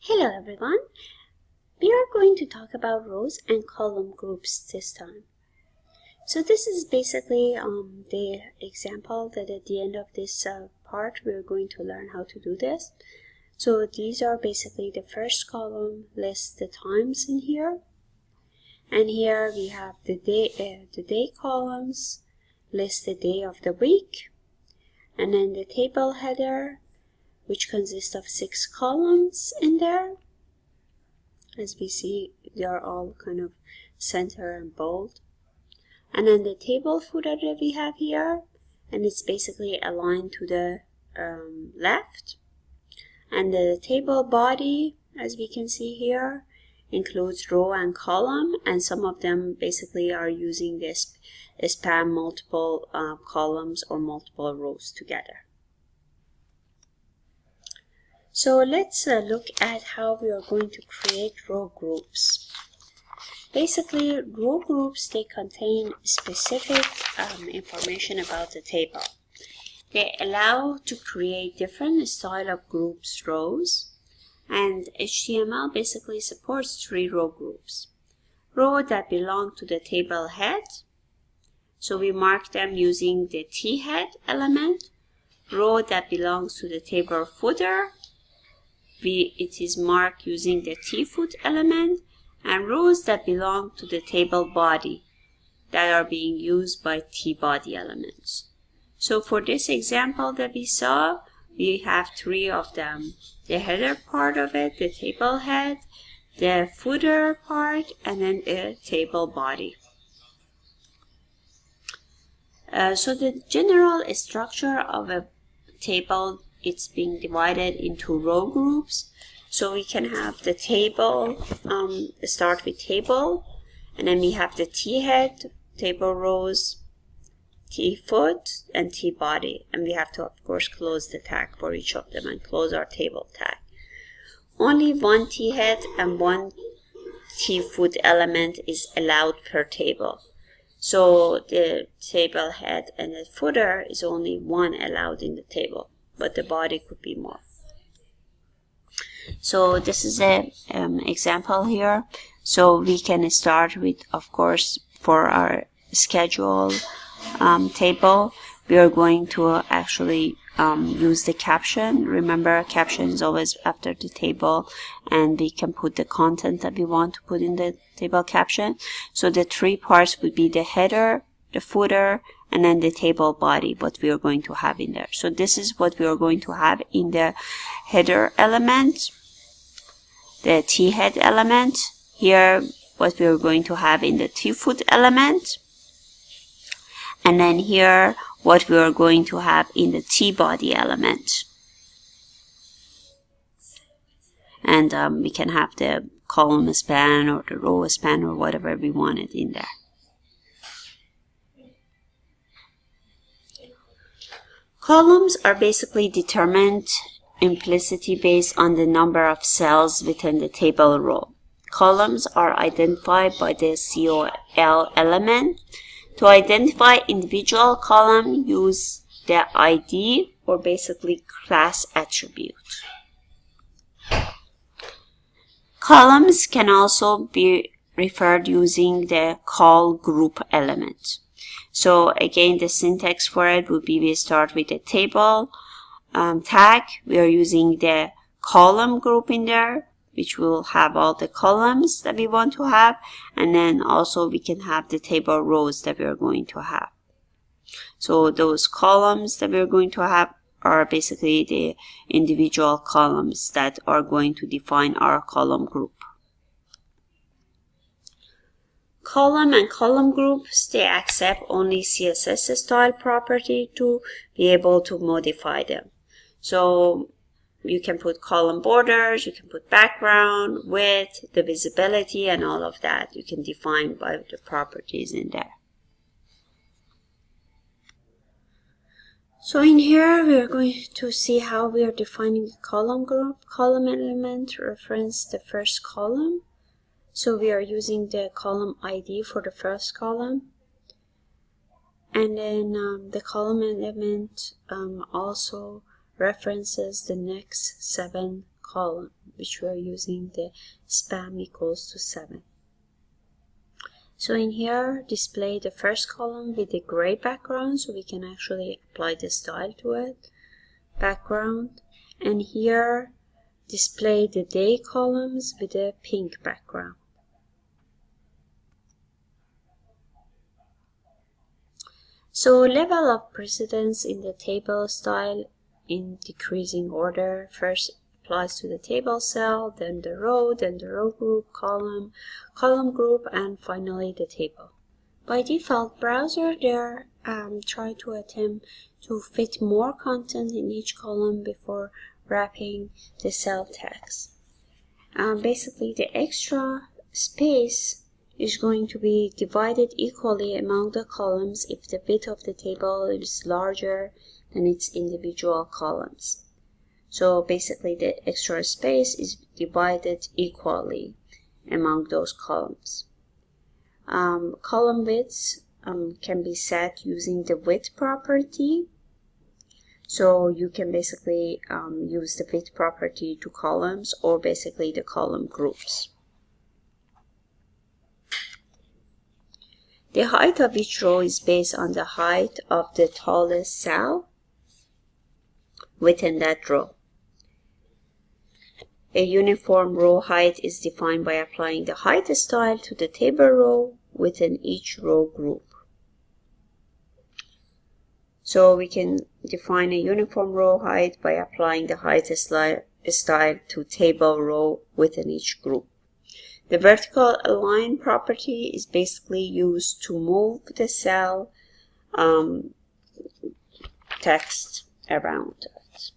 Hello everyone, we are going to talk about rows and column groups this time. So this is basically the example that at the end of this part we're going to learn how to do this. So these are basically the first column lists the times in here, and here we have the day columns list the day of the week, and then the table header, which consists of 6 columns in there. As we see, they are all kind of center and bold. And then the table footer that we have here, and it's basically aligned to the left. And the table body, as we can see here, includes row and column, and some of them basically are using this span multiple columns or multiple rows together. So let's look at how we are going to create row groups. Basically, row groups, they contain specific information about the table. They allow to create different style of groups, rows, and HTML basically supports 3 row groups. Row that belong to the table head, so we mark them using the T head element. Row that belongs to the table footer, it is marked using the T-foot element, and rows that belong to the table body that are being used by T-body elements. So for this example that we saw, we have 3 of them. The header part of it, the table head, the footer part, and then the table body. So the general structure of a table, it's being divided into row groups. So we can have the table, start with table, and then we have the T head, table rows, T foot, and T body. And we have to, of course, close the tag for each of them and close our table tag. Only 1 T head and 1 T foot element is allowed per table. So the table head and the footer is only 1 allowed in the table, but the body could be more. So this is an example here. So we can start with, of course, for our schedule table, we are going to actually use the caption. Remember, caption is always after the table, and we can put the content that we want to put in the table caption. So the 3 parts would be the header, the footer, and then the table body, what we are going to have in there. So this is what we are going to have in the header element, the T head element. Here, what we are going to have in the T foot element. And then here, what we are going to have in the T body element. And we can have the column span or the row span or whatever we wanted in there. Columns are basically determined implicitly based on the number of cells within the table row. Columns are identified by the COL element. To identify individual column, use the ID or basically class attribute. Columns can also be referred using the call group element. So again, the syntax for it would be we start with the table tag. We are using the column group in there, which will have all the columns that we want to have. And then also we can have the table rows that we are going to have. So those columns that we are going to have are basically the individual columns that are going to define our column group. Column and column groups, they accept only CSS style property to be able to modify them. So you can put column borders, you can put background, width, the visibility, and all of that. You can define by the properties in there. So in here, we are going to see how we are defining the column group. Column element reference the first column. So we are using the column ID for the first column. And then the column element also references the next 7 column, which we are using the span equals to 7. So in here, display the first column with the gray background, so we can actually apply the style to it, background. And here, display the day columns with a pink background. So level of precedence in the table style in decreasing order. First applies to the table cell, then the row group, column group, and finally the table. By default, browser there try to attempt to fit more content in each column before wrapping the cell text. Basically, the extra space is going to be divided equally among the columns if the width of the table is larger than its individual columns. So basically, the extra space is divided equally among those columns. Column widths can be set using the width property. So you can basically use the width property to columns or basically the column groups. The height of each row is based on the height of the tallest cell within that row. A uniform row height is defined by applying the height style to the table row within each row group. So we can define a uniform row height by applying the height style to table row within each group. The vertical align property is basically used to move the cell text around it.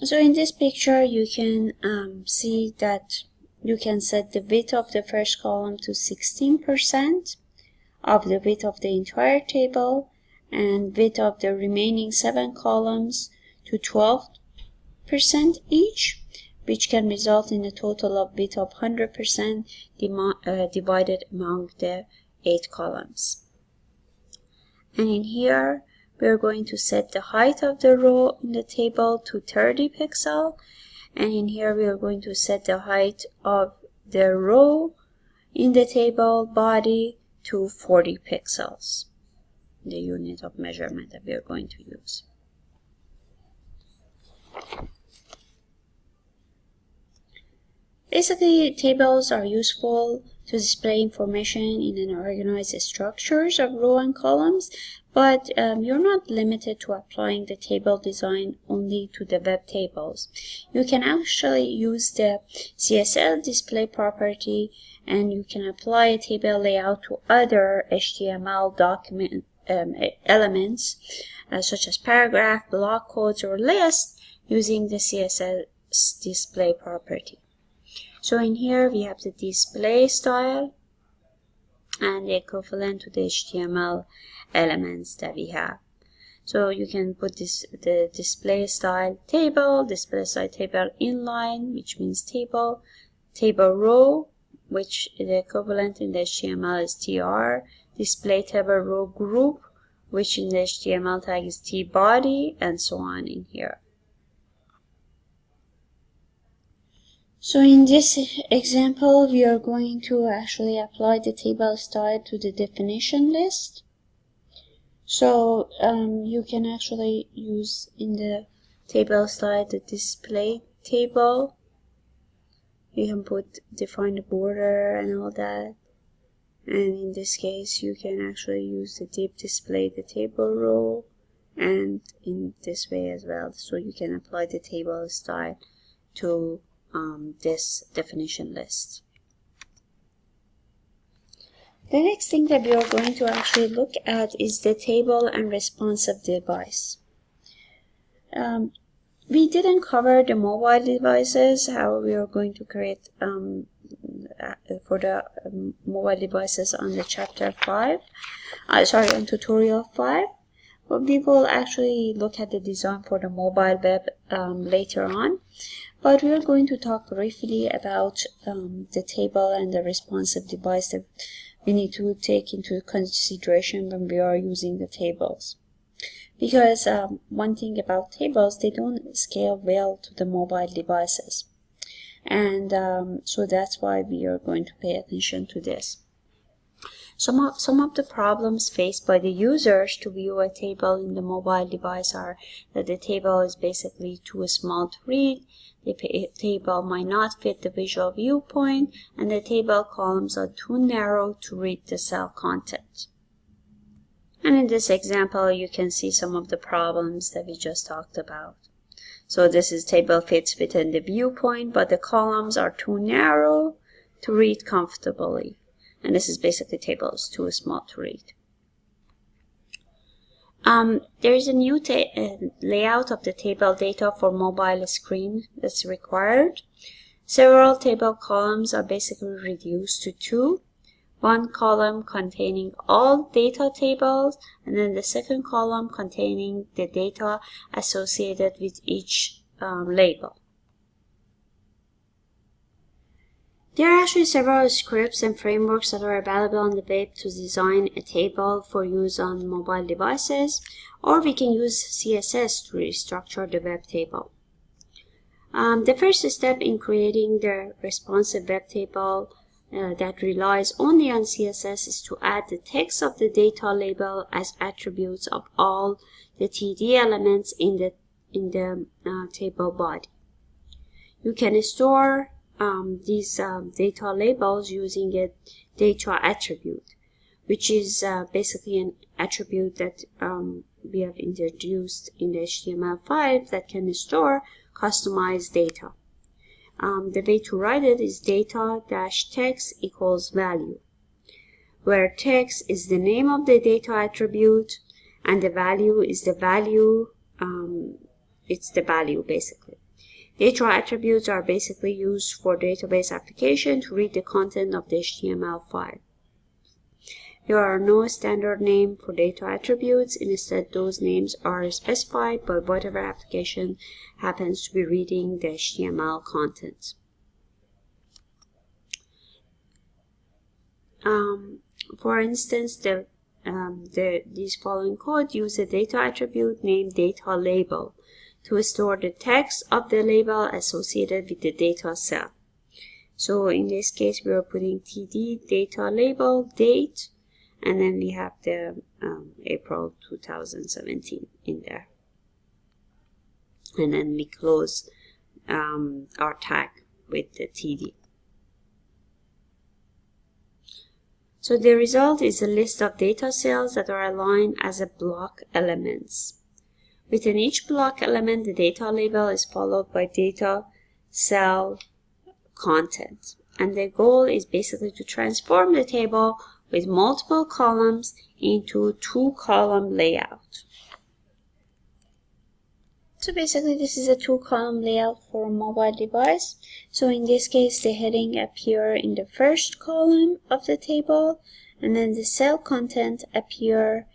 So in this picture, you can see that you can set the width of the first column to 16% of the width of the entire table, and width of the remaining 7 columns to 12% each, which can result in a total of width of 100% divided among the 8 columns. And in here, we are going to set the height of the row in the table to 30 pixels, and in here we are going to set the height of the row in the table body to 40 pixels, the unit of measurement that we are going to use. Basically, tables are useful to display information in an organized structures of row and columns, but you're not limited to applying the table design only to the web tables. You can actually use the CSL display property, and you can apply a table layout to other HTML document elements such as paragraph, block codes, or lists using the CSL display property. So in here we have the display style and the equivalent to the HTML elements that we have. So you can put the display style table inline, which means table row, which the equivalent in the HTML is tr, display table row group, which in the HTML tag is tbody, and so on in here. So in this example, we are going to actually apply the table style to the definition list. So you can actually use in the table style the display table. You can define the border and all that. And in this case, you can actually use the div display the table row, and in this way as well. So you can apply the table style to this definition list. The next thing that we are going to actually look at is the table and responsive device. We didn't cover the mobile devices, how we are going to create for the mobile devices on the chapter 5, on tutorial 5. But we will actually look at the design for the mobile web later on. But we are going to talk briefly about the table and the responsive device we need to take into consideration when we are using the tables. Because one thing about tables, they don't scale well to the mobile devices. And so that's why we are going to pay attention to this. Some of the problems faced by the users to view a table in the mobile device are that the table is basically too small to read, the table might not fit the visual viewpoint, and the table columns are too narrow to read the cell content. And in this example, you can see some of the problems that we just talked about. So this is table fits within the viewpoint, but the columns are too narrow to read comfortably. And this is basically table is too small to read. There is a new layout of the table data for mobile screen that's required. Several table columns are basically reduced to two. One column containing all data tables, and then the second column containing the data associated with each label. There are actually several scripts and frameworks that are available on the web to design a table for use on mobile devices, or we can use CSS to restructure the web table. The first step in creating the responsive web table that relies only on CSS is to add the text of the data label as attributes of all the TD elements in the table body. You can store these data labels using a data attribute, which is basically an attribute that we have introduced in the HTML5 that can store customized data. The way to write it is data-text equals value, where text is the name of the data attribute and the value is the value, it's the value basically. Data attributes are basically used for database application to read the content of the HTML file. There are no standard name for data attributes. Instead, those names are specified by whatever application happens to be reading the HTML content. For instance, these following code use a data attribute named data label to store the text of the label associated with the data cell. So in this case, we are putting TD data label date, and then we have the April 2017 in there. And then we close our tag with the TD. So the result is a list of data cells that are aligned as a block elements. Within each block element, the data label is followed by data cell content. And the goal is basically to transform the table with multiple columns into two-column layout. So basically this is a two-column layout for a mobile device. So in this case, the heading appear in the first column of the table, and then the cell content appear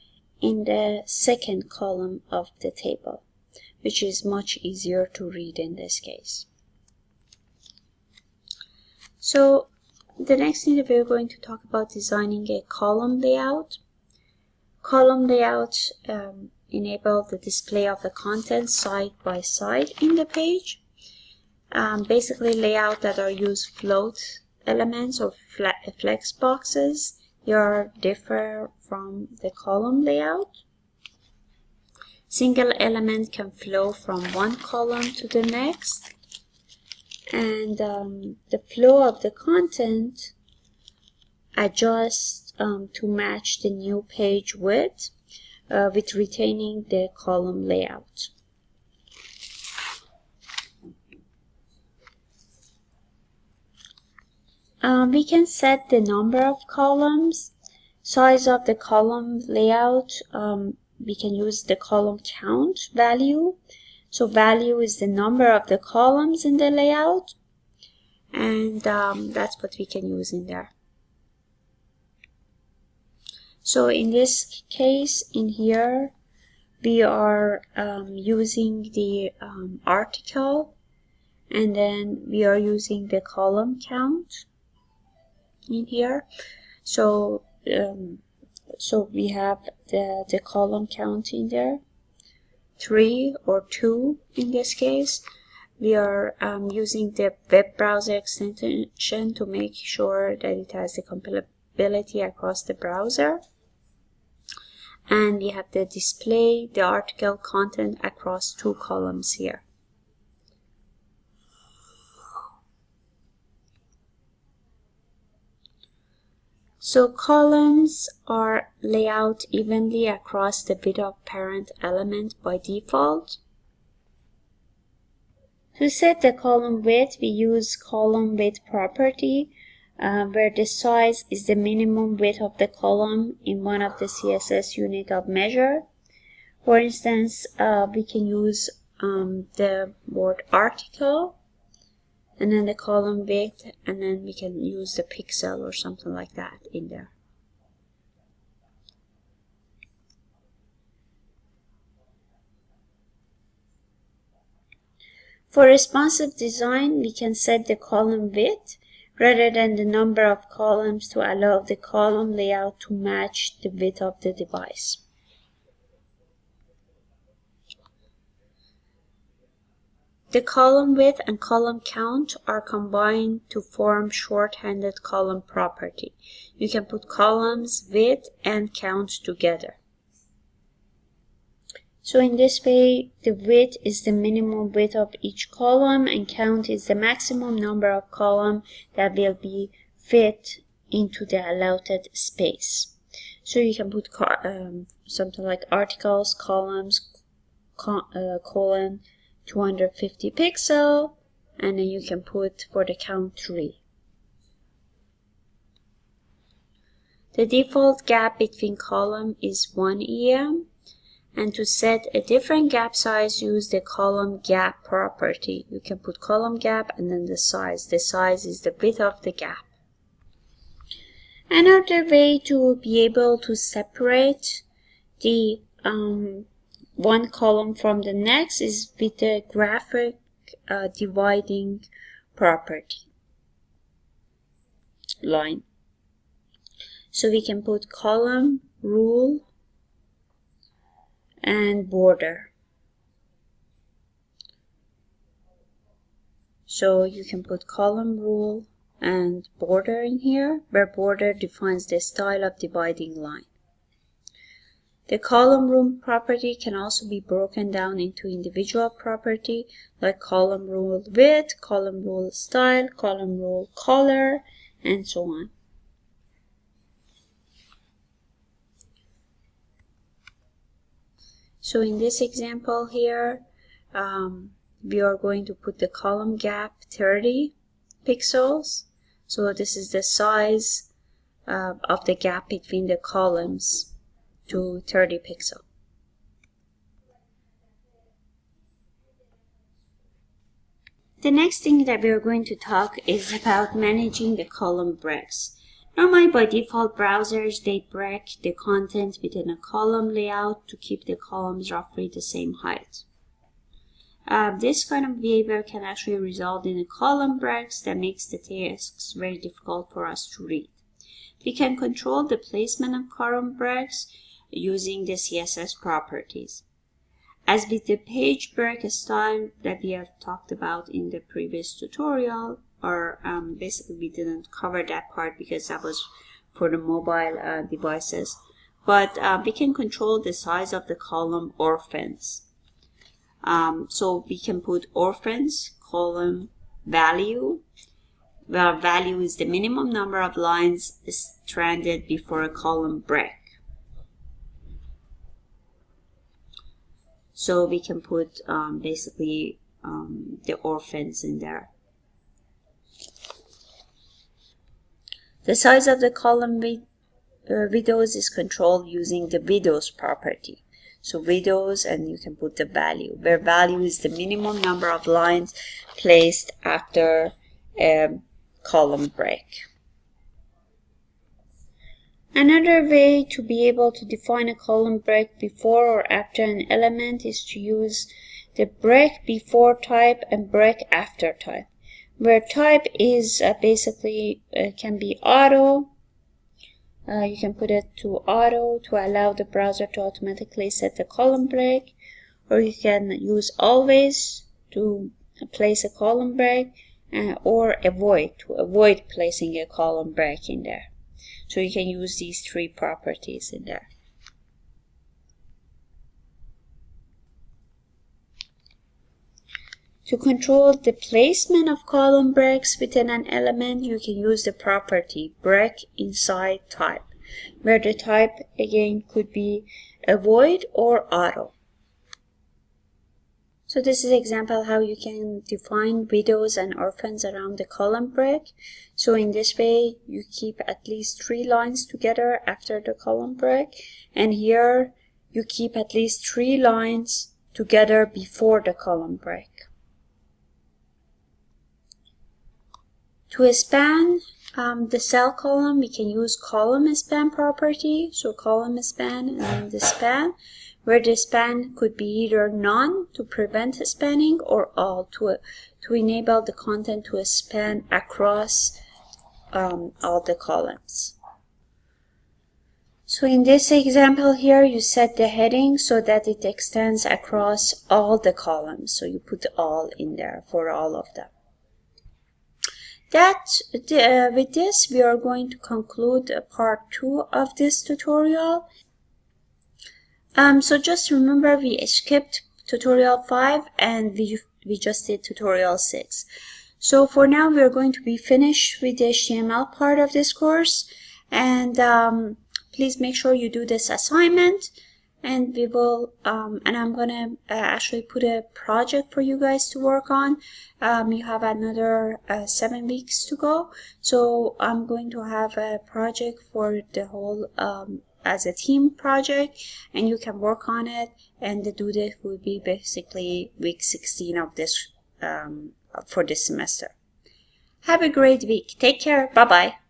in the second column of the table, which is much easier to read in this case. So the next thing that we're going to talk about designing a column layout. Column layout enable the display of the content side by side in the page. Basically layout that are used float elements or flex boxes. Here differ from the column layout. Single element can flow from one column to the next, and the flow of the content adjusts to match the new page width with retaining the column layout. We can set the number of columns, size of the column layout. We can use the column count value. So value is the number of the columns in the layout, and that's what we can use in there. So in this case, in here, we are using the article, and then we are using the column count in here. So we have the column count in there, 3 or 2 in this case. We are using the web browser extension to make sure that it has the compatibility across the browser. And we have the display the article content across 2 columns here. So columns are laid out evenly across the width of parent element by default. To set the column width, we use column width property, where the size is the minimum width of the column in one of the CSS unit of measure. For instance, we can use the word article, and then the column width, and then we can use the pixel or something like that in there. For responsive design, we can set the column width rather than the number of columns to allow the column layout to match the width of the device. The column width and column count are combined to form shorthanded column property. You can put columns, width, and count together. So in this way, the width is the minimum width of each column, and count is the maximum number of columns that will be fit into the allotted space. So you can put something like articles, columns, colon 250 pixel, and then you can put for the count 3. The default gap between column is 1 EM. And to set a different gap size, use the column gap property. You can put column gap and then the size. The size is the width of the gap. Another way to be able to separate the one column from the next is with the graphic dividing property line. So we can put column, rule, and border. So you can put column, rule, and border in here, where border defines the style of dividing line. The column rule property can also be broken down into individual property like column rule width, column rule style, column rule color, and so on. So in this example here, we are going to put the column gap 30 pixels. So this is the size of the gap between the columns to 30 pixels. The next thing that we are going to talk is about managing the column breaks. Normally, by default, browsers, they break the content within a column layout to keep the columns roughly the same height. This kind of behavior can actually result in a column breaks that makes the tasks very difficult for us to read. We can control the placement of column breaks using the CSS properties. As with the page break style that we have talked about in the previous tutorial, or basically we didn't cover that part because that was for the mobile devices, but we can control the size of the column orphans. So we can put orphans, column value, where value is the minimum number of lines stranded before a column break. So we can put basically the orphans in there. The size of the column widths is controlled using the widths property. So widths, and you can put the value, where value is the minimum number of lines placed after a column break. Another way to be able to define a column break before or after an element is to use the break before type and break after type, where type is basically can be auto, You can put it to auto to allow the browser to automatically set the column break, or you can use always to place a column break, or avoid to avoid placing a column break in there. So you can use these three properties in there. To control the placement of column breaks within an element, you can use the property break inside type, where the type again could be avoid or auto. So this is an example how you can define widows and orphans around the column break. So in this way, you keep at least 3 lines together after the column break, and here you keep at least 3 lines together before the column break. To span the cell column, we can use column span property. So column span and then the span, where the span could be either none to prevent spanning or all to enable the content to span across all the columns. So in this example here, you set the heading so that it extends across all the columns. So you put all in there for all of them. With this, we are going to conclude part 2 of this tutorial. So just remember, we skipped tutorial 5 and we just did tutorial 6. So for now, we are going to be finished with the HTML part of this course. And please make sure you do this assignment. And we will, and I'm gonna actually put a project for you guys to work on. You have another 7 weeks to go. So I'm going to have a project for the whole, as a team project, and you can work on it. And the due date will be basically week 16 of this, for this semester. Have a great week. Take care. Bye-bye.